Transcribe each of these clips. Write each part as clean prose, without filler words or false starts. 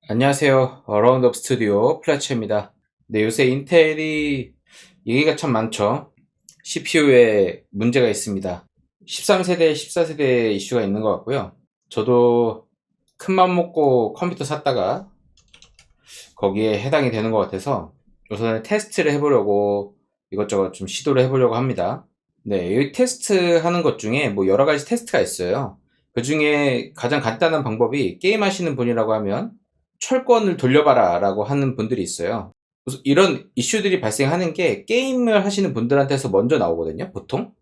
안녕하세요. 라운드업 스튜디오 플래처입니다. 네, 요새 인텔이 얘기가 참 많죠. CPU에 문제가 있습니다. 13세대, 14세대 이슈가 있는 것 같고요. 저도 큰맘 먹고 컴퓨터 샀다가 거기에 해당이 되는 것 같아서 우선 테스트를 해보려고 이것저것 좀 시도를 해보려고 합니다. 네, 이 테스트 하는 것 중에 뭐 여러 가지 테스트가 있어요. 그 중에 가장 간단한 방법이 게임 하시는 분이라고 하면 철권을 돌려봐라 라고 하는 분들이 있어요. 그래서 이런 이슈들이 발생하는 게 게임을 하시는 분들한테서 먼저 나오거든요, 보통.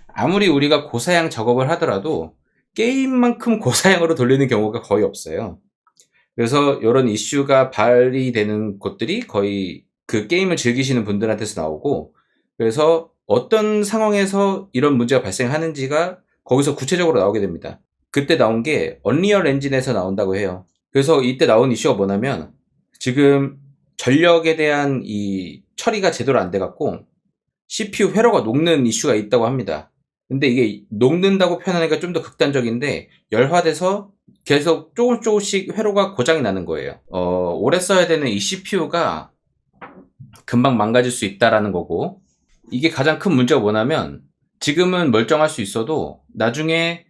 아무리 우리가 고사양 작업을 하더라도 게임만큼 고사양으로 돌리는 경우가 거의 없어요. 그래서 이런 이슈가 발휘되는 곳들이 거의 그 게임을 즐기시는 분들한테서 나오고, 그래서 어떤 상황에서 이런 문제가 발생하는지가 거기서 구체적으로 나오게 됩니다. 그때 나온 게 언리얼 엔진에서 나온다고 해요. 그래서 이때 나온 이슈가 뭐냐면 지금 전력에 대한 이 처리가 제대로 안 돼갖고 CPU 회로가 녹는 이슈가 있다고 합니다. 근데 이게 녹는다고 표현하니까 좀 더 극단적인데 열화돼서 계속 조금씩 회로가 고장이 나는 거예요. 오래 써야 되는 이 CPU가 금방 망가질 수 있다라는 거고, 이게 가장 큰 문제가 뭐냐면 지금은 멀쩡할 수 있어도 나중에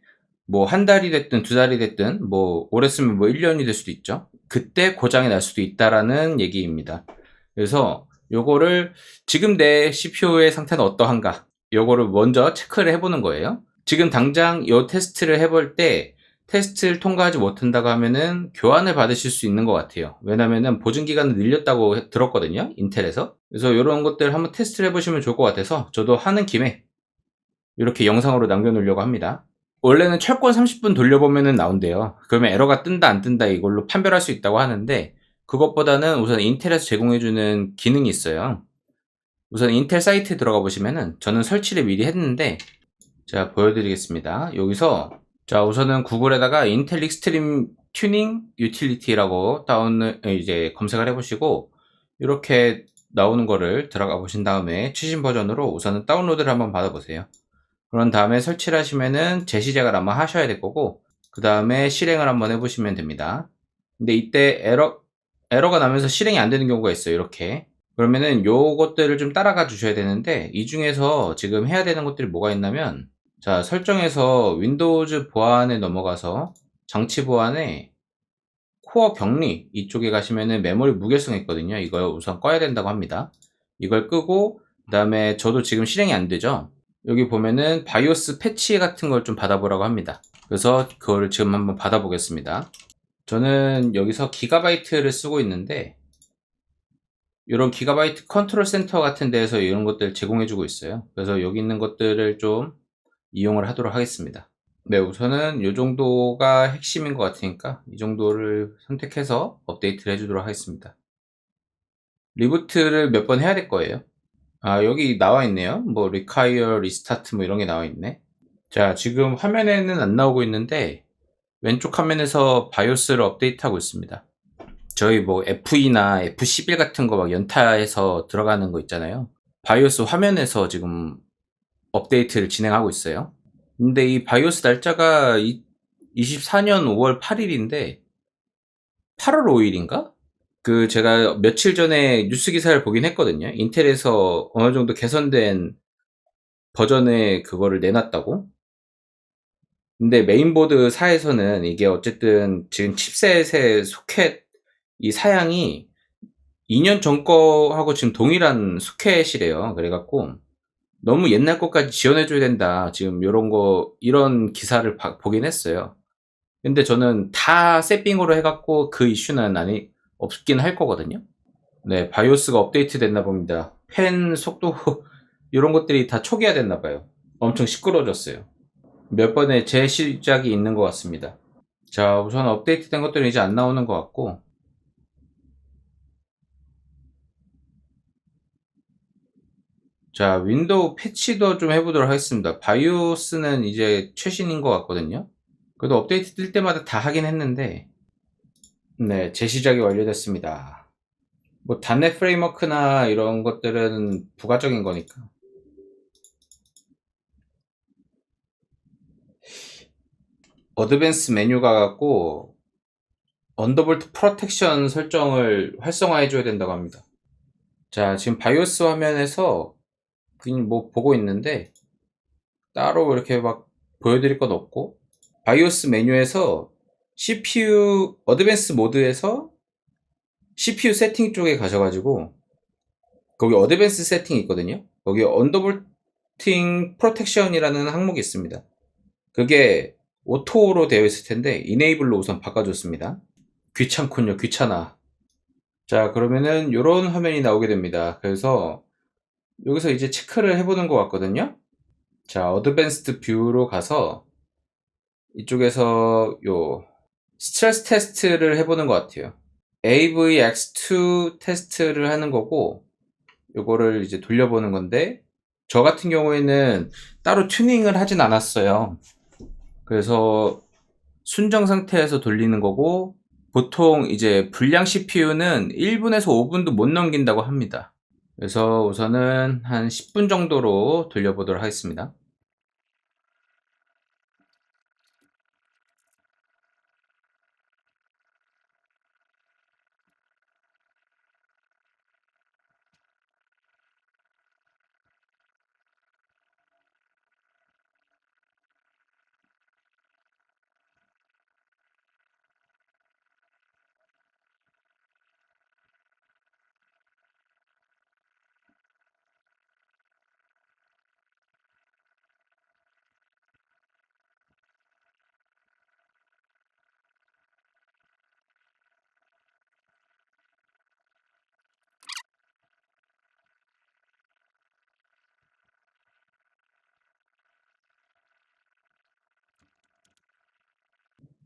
뭐 한 달이 됐든 두 달이 됐든 뭐 오래 쓰면 뭐 1년이 될 수도 있죠. 그때 고장이 날 수도 있다라는 얘기입니다. 그래서 요거를 지금 내 CPU의 상태는 어떠한가, 요거를 먼저 체크를 해보는 거예요. 지금 당장 요 테스트를 해볼 때 테스트를 통과하지 못한다고 하면은 교환을 받으실 수 있는 것 같아요. 왜냐면은 보증 기간을 늘렸다고 들었거든요, 인텔에서. 그래서 이런 것들 한번 테스트를 해보시면 좋을 것 같아서 저도 하는 김에 이렇게 영상으로 남겨놓으려고 합니다. 원래는 철권 30분 돌려보면은 나온대요. 그러면 에러가 뜬다 안 뜬다 이걸로 판별할 수 있다고 하는데, 그것보다는 우선 인텔에서 제공해주는 기능이 있어요. 우선 인텔 사이트에 들어가 보시면은 저는 설치를 미리 했는데 제가 보여드리겠습니다. 여기서 자, 우선은 구글에다가 인텔 익스트림 튜닝 유틸리티라고 다운을 이제 검색을 해보시고 이렇게 나오는 거를 들어가 보신 다음에 최신 버전으로 우선은 다운로드를 한번 받아보세요. 그런 다음에 설치를 하시면은 재시작을 아마 하셔야 될 거고, 그 다음에 실행을 한번 해보시면 됩니다. 근데 이때 에러가 나면서 실행이 안 되는 경우가 있어요. 이렇게. 그러면은 요것들을 좀 따라가 주셔야 되는데, 이 중에서 지금 해야 되는 것들이 뭐가 있냐면, 자, 설정에서 윈도우즈 보안에 넘어가서 장치 보안에 코어 격리 이쪽에 가시면은 메모리 무결성 있거든요. 이걸 우선 꺼야 된다고 합니다. 이걸 끄고, 그 다음에 저도 지금 실행이 안 되죠. 여기 보면은 바이오스 패치 같은 걸 좀 받아보라고 합니다. 그래서 그거를 지금 한번 받아보겠습니다. 저는 여기서 기가바이트를 쓰고 있는데, 이런 기가바이트 컨트롤 센터 같은 데에서 이런 것들 제공해주고 있어요. 그래서 여기 있는 것들을 좀 이용을 하도록 하겠습니다. 네, 우선은 이 정도가 핵심인 것 같으니까 이 정도를 선택해서 업데이트를 해주도록 하겠습니다. 리부트를 몇 번 해야 될 거예요. 아, 여기 나와 있네요. 뭐 require, restart 뭐 이런 게 나와 있네. 자, 지금 화면에는 안 나오고 있는데 왼쪽 화면에서 바이오스를 업데이트하고 있습니다. 저희 뭐 F2나 F11 같은 거 막 연타해서 들어가는 거 있잖아요. 바이오스 화면에서 지금 업데이트를 진행하고 있어요. 근데 이 바이오스 날짜가 24년 5월 8일인데 8월 5일인가? 그 제가 며칠 전에 뉴스 기사를 보긴 했거든요. 인텔에서 어느 정도 개선된 버전의 그거를 내놨다고. 근데 메인보드 사에서는 이게 어쨌든 지금 칩셋의 소켓 이 사양이 2년 전 거하고 지금 동일한 소켓이래요. 그래갖고 너무 옛날 것까지 지원해줘야 된다. 지금 이런 기사를 보긴 했어요. 근데 저는 다 세핑으로 해갖고 그 이슈는 없긴 할 거거든요. 네, 바이오스가 업데이트 됐나 봅니다. 펜 속도, 이런 것들이 다 초기화 됐나 봐요. 엄청 시끄러워졌어요. 몇 번의 재시작이 있는 것 같습니다. 자, 우선 업데이트 된 것들은 이제 안 나오는 것 같고, 자, 윈도우 패치도 좀 해보도록 하겠습니다. 바이오스는 이제 최신인 것 같거든요. 그래도 업데이트 뜰 때마다 다 하긴 했는데, 네, 재시작이 완료됐습니다. 뭐, 단넷 프레임워크나 이런 것들은 부가적인 거니까. 어드밴스 메뉴가 갖고 언더볼트 프로텍션 설정을 활성화해 줘야 된다고 합니다. 자, 지금 바이오스 화면에서 그냥 뭐 보고 있는데 따로 이렇게 막 보여드릴 건 없고, 바이오스 메뉴에서 CPU 어드밴스 모드에서 CPU 세팅 쪽에 가셔가지고 거기 어드밴스 세팅이 있거든요. 거기 언더볼팅 프로텍션이라는 항목이 있습니다. 그게 오토로 되어 있을 텐데 이네이블로 우선 바꿔줬습니다. 귀찮군요. 귀찮아. 자, 그러면은 이런 화면이 나오게 됩니다. 그래서 여기서 이제 체크를 해보는 것 같거든요. 자, 어드밴스드 뷰로 가서 이쪽에서 요 스트레스 테스트를 해보는 것 같아요. AVX2 테스트를 하는 거고, 요거를 이제 돌려보는 건데, 저 같은 경우에는 따로 튜닝을 하진 않았어요. 그래서 순정 상태에서 돌리는 거고, 보통 이제 불량 CPU는 1분에서 5분도 못 넘긴다고 합니다. 그래서 우선은 한 10분 정도로 돌려보도록 하겠습니다.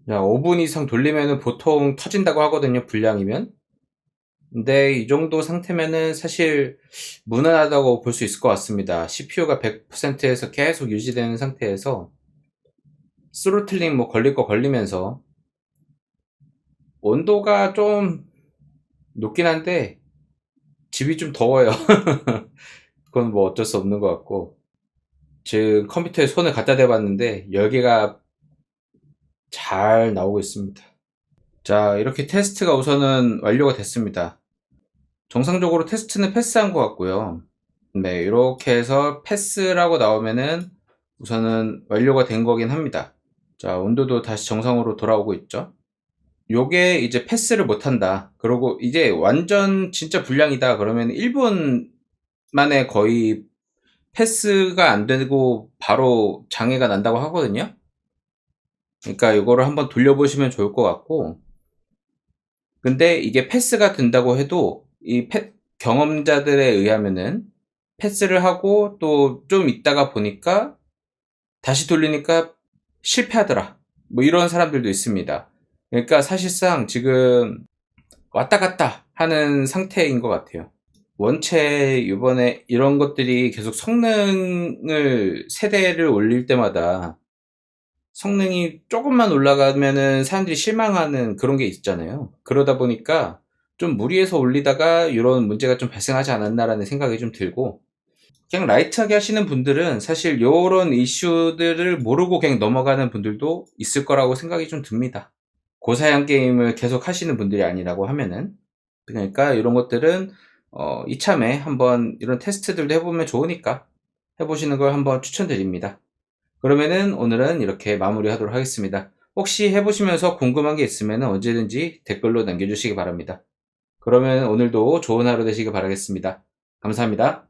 자, 5분 이상 돌리면은 보통 터진다고 하거든요, 불량이면. 근데 이 정도 상태면은 사실 무난하다고 볼 수 있을 것 같습니다. CPU가 100%에서 계속 유지되는 상태에서 스로틀링 뭐 걸릴 거 걸리면서 온도가 좀 높긴 한데 집이 좀 더워요. 그건 뭐 어쩔 수 없는 것 같고, 지금 컴퓨터에 손을 갖다 대봤는데 열기가 잘 나오고 있습니다. 자, 이렇게 테스트가 우선은 완료가 됐습니다. 정상적으로 테스트는 패스한 것 같고요. 네, 이렇게 해서 패스라고 나오면은 우선은 완료가 된 거긴 합니다. 자, 온도도 다시 정상으로 돌아오고 있죠. 요게 이제 패스를 못한다. 그러고 이제 완전 진짜 불량이다. 그러면 1분 만에 거의 패스가 안 되고 바로 장애가 난다고 하거든요. 그러니까 이거를 한번 돌려보시면 좋을 것 같고, 근데 이게 패스가 된다고 해도 이 경험자들에 의하면은 패스를 하고 또 좀 있다가 보니까 다시 돌리니까 실패하더라. 뭐 이런 사람들도 있습니다. 그러니까 사실상 지금 왔다 갔다 하는 상태인 것 같아요. 원체 이번에 이런 것들이 계속 성능을 세대를 올릴 때마다 성능이 조금만 올라가면은 사람들이 실망하는 그런 게 있잖아요. 그러다 보니까 좀 무리해서 올리다가 이런 문제가 좀 발생하지 않았나라는 생각이 좀 들고, 그냥 라이트하게 하시는 분들은 사실 요런 이슈들을 모르고 그냥 넘어가는 분들도 있을 거라고 생각이 좀 듭니다. 고사양 게임을 계속 하시는 분들이 아니라고 하면은. 그러니까 이런 것들은 이참에 한번 이런 테스트들도 해보면 좋으니까 해보시는 걸 한번 추천드립니다. 그러면은 오늘은 이렇게 마무리하도록 하겠습니다. 혹시 해보시면서 궁금한 게 있으면 언제든지 댓글로 남겨주시기 바랍니다. 그러면 오늘도 좋은 하루 되시길 바라겠습니다. 감사합니다.